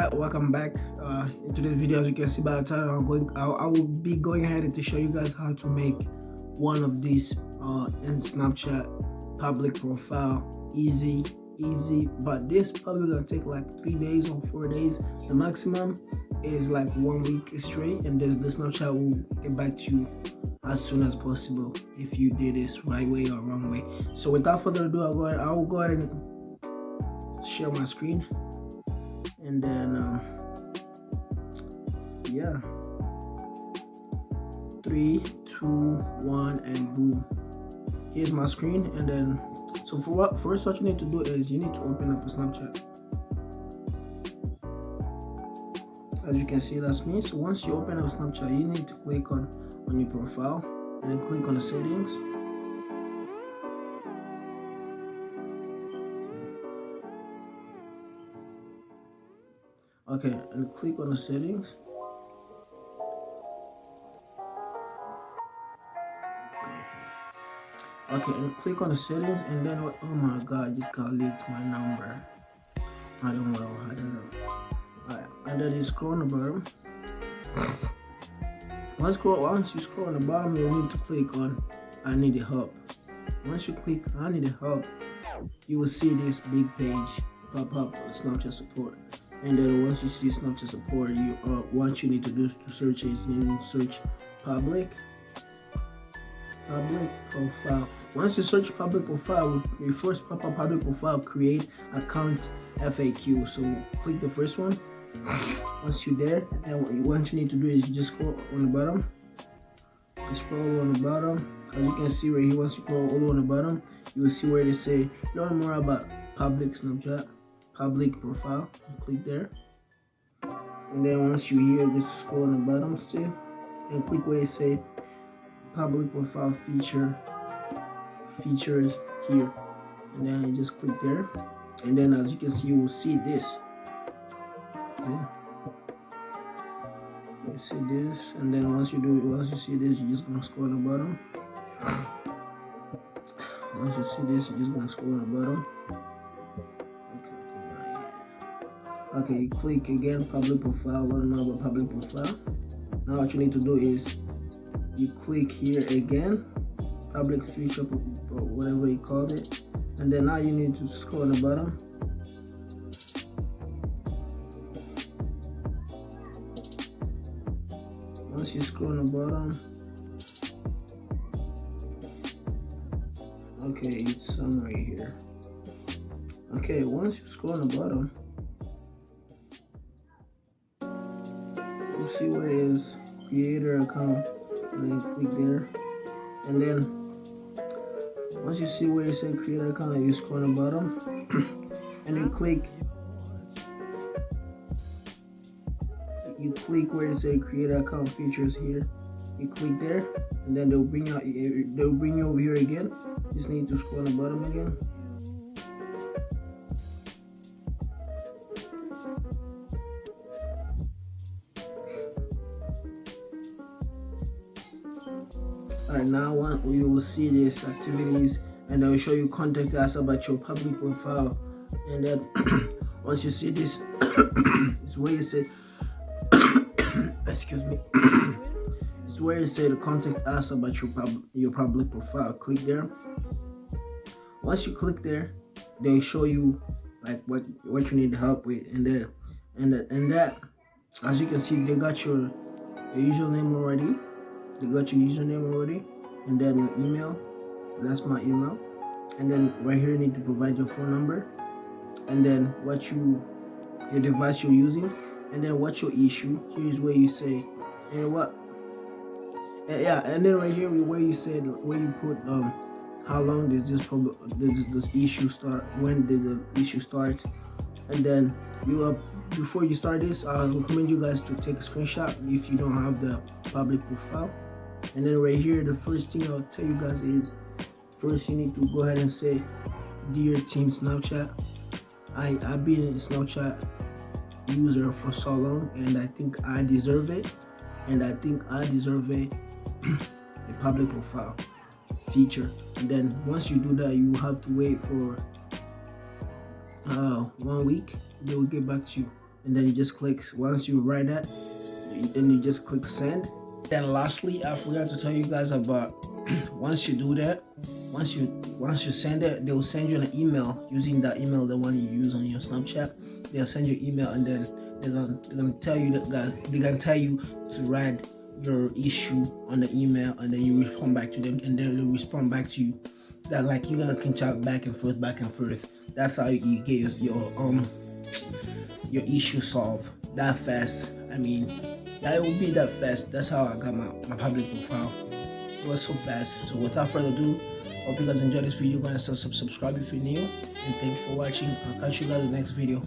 Alright, welcome back. In today's video, as you can see by the title, I will be going ahead to show you guys how to make one of these in Snapchat public profile. Easy, but this probably gonna take like 3 days or 4 days. The maximum is like 1 week straight, and then the Snapchat will get back to you as soon as possible if you did this right way or wrong way. So without further ado, I will go ahead and share my screen. And then yeah, 3, 2, 1, and boom, here's my screen. And then so first what you need to do is you need to open up a Snapchat. As you can see, that's me. So once you open up Snapchat, you need to click on your profile and then click on the settings. Okay, and click on the settings. Okay, and click on the settings, and then oh my god, I just got leaked my number. I don't know how to do. Alright, and then you scroll on the bottom. Once you scroll on the bottom, you need to click on I need help. Once you click I need help, you will see this big page pop up, Snapchat support. And then once you see Snapchat support, what you need to do is to search is you need to search public profile. Once you search public profile, you first pop up public profile, create account FAQ. So click the first one. Once you're there, then what you need to do is you just scroll on the bottom. You scroll on the bottom. As you can see right here, once you scroll all on the bottom, you will see where they say learn more about public Snapchat. Public profile, click there, and then once you're here, just scroll on the bottom still and click where it say public profile features here, and then you just click there, and then as you can see, you will see this. Okay, you see this, and then once you see this, you're just gonna scroll on the bottom. Once you see this, you're just gonna scroll on the bottom. Okay, you click again, public profile, learn more about public profile. Now what you need to do is you click here again, public feature, or whatever you called it. And then now you need to scroll on the bottom. Once you scroll on the bottom, okay, it's somewhere here. Okay, once you scroll on the bottom, see where it is creator account, and then click there, and then once you see where it says creator account, you scroll on the bottom and you click where it says creator account features here. You click there, and then they'll bring you over here again. Just need to scroll on the bottom again. Alright, now you will see these activities, and I will show you contact us about your public profile. And then once you see this, it's where you say excuse me, it's where you say to contact us about your public profile. Click there. Once you click there, they'll show you like what you need help with, and that as you can see, they got your username already. They got your username already, and then your email. That's my email. And then right here you need to provide your phone number, and then your device you're using, and then what's your issue. Here's where you say, and and then right here where you said where you put how long does this issue start, when did the issue start. And then before you start this, I recommend you guys to take a screenshot if you don't have the public profile. And then right here, the first thing I'll tell you guys is, first you need to go ahead and say, dear team Snapchat, I've been a Snapchat user for so long, and I think I deserve it, and I think I deserve a public profile feature. And then once you do that, you have to wait for 1 week. They will get back to you, and then you just click. Once you write that, then you just click send. Then lastly, I forgot to tell you guys about once you do that, once you send it, they'll send you an email using that email, the one you use on your Snapchat. They'll send you an email, and then they're gonna tell you that, guys, they're gonna tell you to write your issue on the email, and then you respond back to them, and then they'll respond back to you. That, like, you're gonna can chat back and forth. That's how you get your issue solved that fast. I mean, that will be that fast. That's how I got my public profile. It was so fast. So without further ado, hope you guys enjoyed this video. Go and subscribe if you're new, and thank you for watching. I'll catch you guys in the next video.